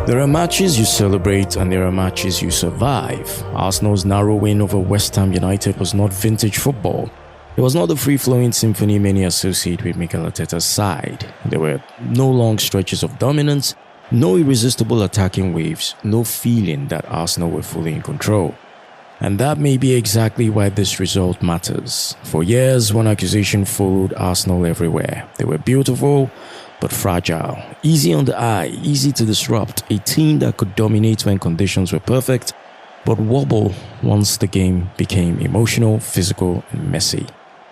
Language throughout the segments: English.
There are matches you celebrate and there are matches you survive. Arsenal's narrow win over West Ham United was not vintage football. It was not the free-flowing symphony many associate with Mikel Arteta's side. There were no long stretches of dominance, no irresistible attacking waves, no feeling that Arsenal were fully in control. And that may be exactly why this result matters. For years, one accusation followed Arsenal everywhere. They were beautiful, but fragile. Easy on the eye, easy to disrupt. A team that could dominate when conditions were perfect, but wobble once the game became emotional, physical, and messy.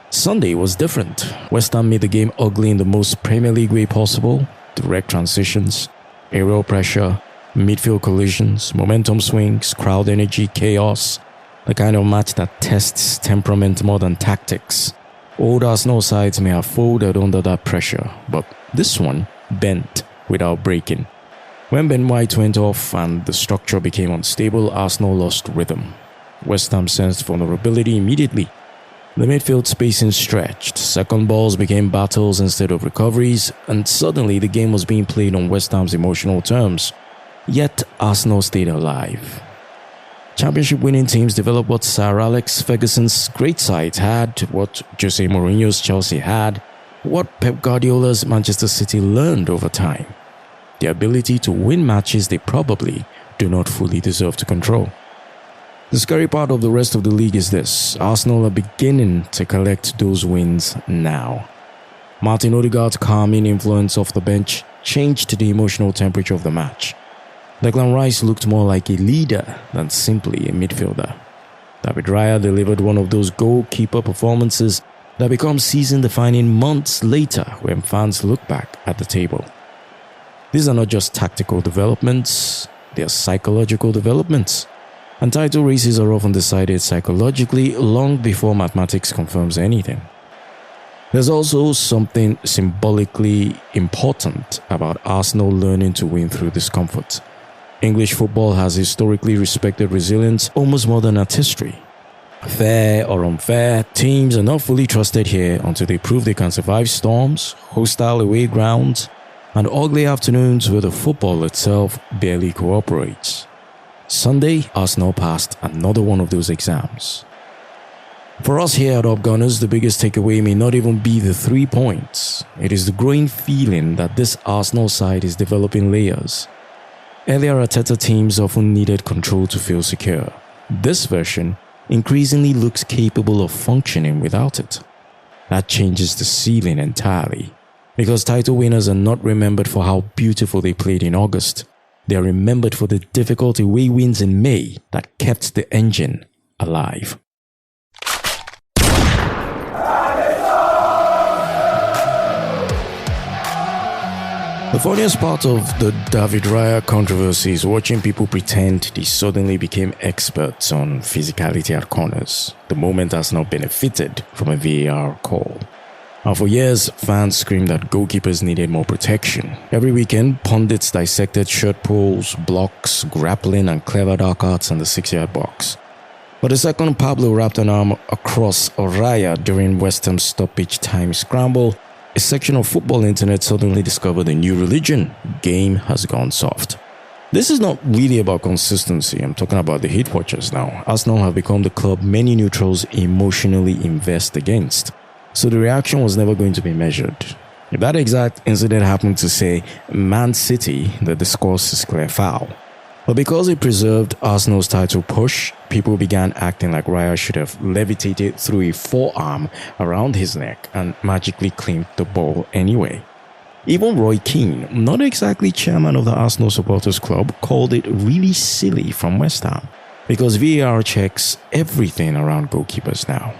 Sunday was different. West Ham made the game ugly in the most Premier League way possible. Direct transitions, aerial pressure, midfield collisions, momentum swings, crowd energy, chaos. The kind of match that tests temperament more than tactics. Old Arsenal sides may have folded under that pressure, but this one bent without breaking. When Ben White went off and the structure became unstable, Arsenal lost rhythm. West Ham sensed vulnerability immediately. The midfield spacing stretched, second balls became battles instead of recoveries, and suddenly the game was being played on West Ham's emotional terms. Yet Arsenal stayed alive. Championship winning teams develop what Sir Alex Ferguson's great sides had, what Jose Mourinho's Chelsea had, what Pep Guardiola's Manchester City learned over time. The ability to win matches they probably do not fully deserve to control. The scary part of the rest of the league is this: Arsenal are beginning to collect those wins now. Martin Odegaard's calming influence off the bench changed the emotional temperature of the match. Declan Rice looked more like a leader than simply a midfielder. David Raya delivered one of those goalkeeper performances that become season-defining months later when fans look back at the table. These are not just tactical developments, they are psychological developments. And title races are often decided psychologically long before mathematics confirms anything. There's also something symbolically important about Arsenal learning to win through discomfort. English football has historically respected resilience almost more than its history. Fair or unfair, teams are not fully trusted here until they prove they can survive storms, hostile away grounds, and ugly afternoons where the football itself barely cooperates. Sunday, Arsenal passed another one of those exams. For us here at Up Gunners, the biggest takeaway may not even be the 3 points. It is the growing feeling that this Arsenal side is developing layers. Earlier Arteta teams often needed control to feel secure. This version increasingly looks capable of functioning without it. That changes the ceiling entirely, because title winners are not remembered for how beautiful they played in August. They are remembered for the difficult away wins in May that kept the engine alive. The funniest part of the David Raya controversy is watching people pretend they suddenly became experts on physicality at corners, the moment Arsenal benefited from a VAR call. And for years, fans screamed that goalkeepers needed more protection. Every weekend, pundits dissected shirt pulls, blocks, grappling, and clever dark arts in the 6-yard box. But the second Pablo wrapped an arm across Raya during West Ham's stoppage-time scramble, a section of football internet suddenly discovered a new religion: game has gone soft. This is not really about consistency. I'm talking about the hate watchers now. Arsenal have become the club many neutrals emotionally invest against. So the reaction was never going to be measured. If that exact incident happened to, say, Man City, the discourse is clear foul. But because it preserved Arsenal's title push, people began acting like Raya should have levitated through a forearm around his neck and magically claimed the ball anyway. Even Roy Keane, not exactly chairman of the Arsenal Supporters Club, called it really silly from West Ham, because VAR checks everything around goalkeepers now.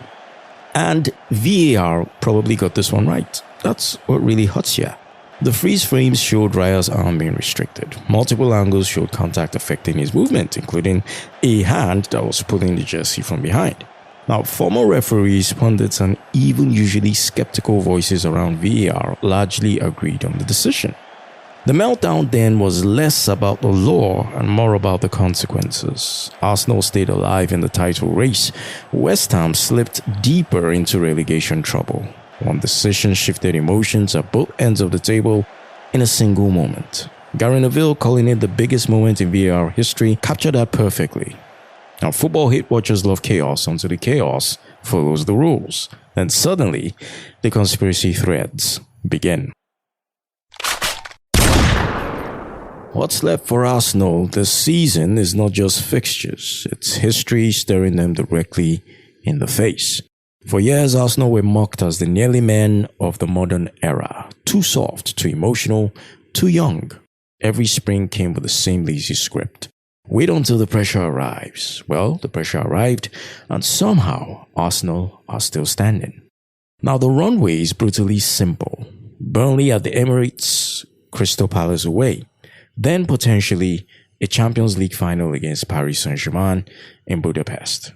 And VAR probably got this one right. That's what really hurts here. The freeze frames showed Raya's arm being restricted. Multiple angles showed contact affecting his movement, including a hand that was pulling the jersey from behind. Now, former referees, pundits, and even usually skeptical voices around VAR largely agreed on the decision. The meltdown then was less about the law and more about the consequences. Arsenal stayed alive in the title race. West Ham slipped deeper into relegation trouble. One decision shifted emotions at both ends of the table in a single moment. Gary Neville, calling it the biggest moment in VAR history, captured that perfectly. Now, football hate watchers love chaos until the chaos follows the rules. Then suddenly, the conspiracy threads begin. What's left for Arsenal this season is not just fixtures, it's history staring them directly in the face. For years, Arsenal were mocked as the nearly men of the modern era. Too soft, too emotional, too young. Every spring came with the same lazy script. Wait until the pressure arrives. Well, the pressure arrived, and somehow Arsenal are still standing. Now, the runway is brutally simple. Burnley at the Emirates, Crystal Palace away. Then potentially a Champions League final against Paris Saint-Germain in Budapest.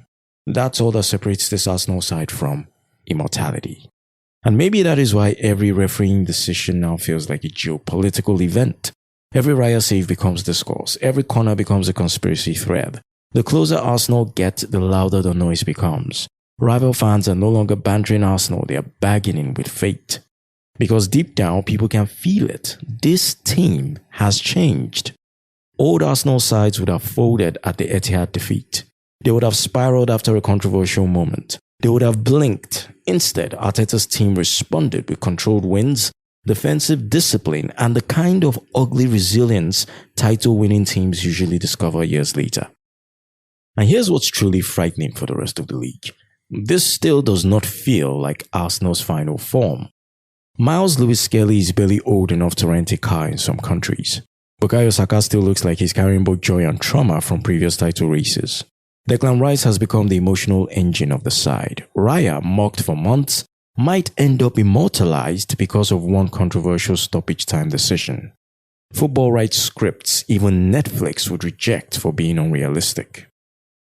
That's all that separates this Arsenal side from immortality. And maybe that is why every refereeing decision now feels like a geopolitical event. Every Raya save becomes discourse. Every corner becomes a conspiracy thread. The closer Arsenal get, the louder the noise becomes. Rival fans are no longer bantering Arsenal, they are bargaining with fate. Because deep down, people can feel it. This team has changed. Old Arsenal sides would have folded at the Etihad defeat. They would have spiraled after a controversial moment. They would have blinked. Instead, Arteta's team responded with controlled wins, defensive discipline, and the kind of ugly resilience title-winning teams usually discover years later. And here's what's truly frightening for the rest of the league. This still does not feel like Arsenal's final form. Miles Lewis-Skelly is barely old enough to rent a car in some countries. Bukayo Saka still looks like he's carrying both joy and trauma from previous title races. Declan Rice has become the emotional engine of the side. Raya, mocked for months, might end up immortalized because of one controversial stoppage-time decision. Football rights scripts even Netflix would reject for being unrealistic.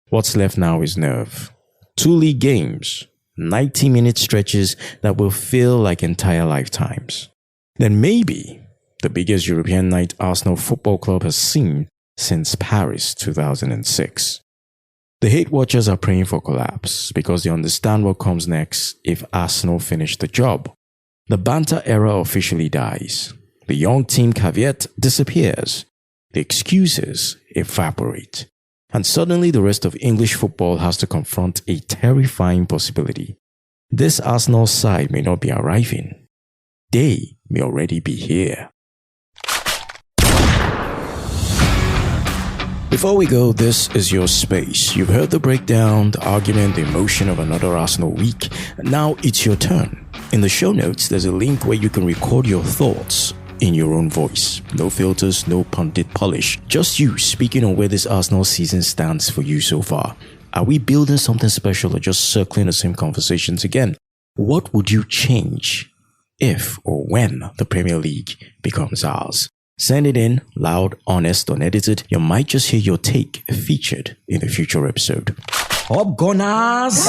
What's left now is nerve. 2 league games, 90-minute stretches that will feel like entire lifetimes. Then maybe the biggest European night Arsenal Football Club has seen since Paris 2006. The hate watchers are praying for collapse because they understand what comes next if Arsenal finish the job. The banter era officially dies. The young team caveat disappears. The excuses evaporate. And suddenly the rest of English football has to confront a terrifying possibility. This Arsenal side may not be arriving. They may already be here. Before we go, this is your space. You've heard the breakdown, the argument, the emotion of another Arsenal week. Now it's your turn. In the show notes, there's a link where you can record your thoughts in your own voice. No filters, no pundit polish. Just you speaking on where this Arsenal season stands for you so far. Are we building something special or just circling the same conversations again? What would you change if or when the Premier League becomes ours? Send it in, loud, honest, unedited. You might just hear your take featured in a future episode. Up Gunners!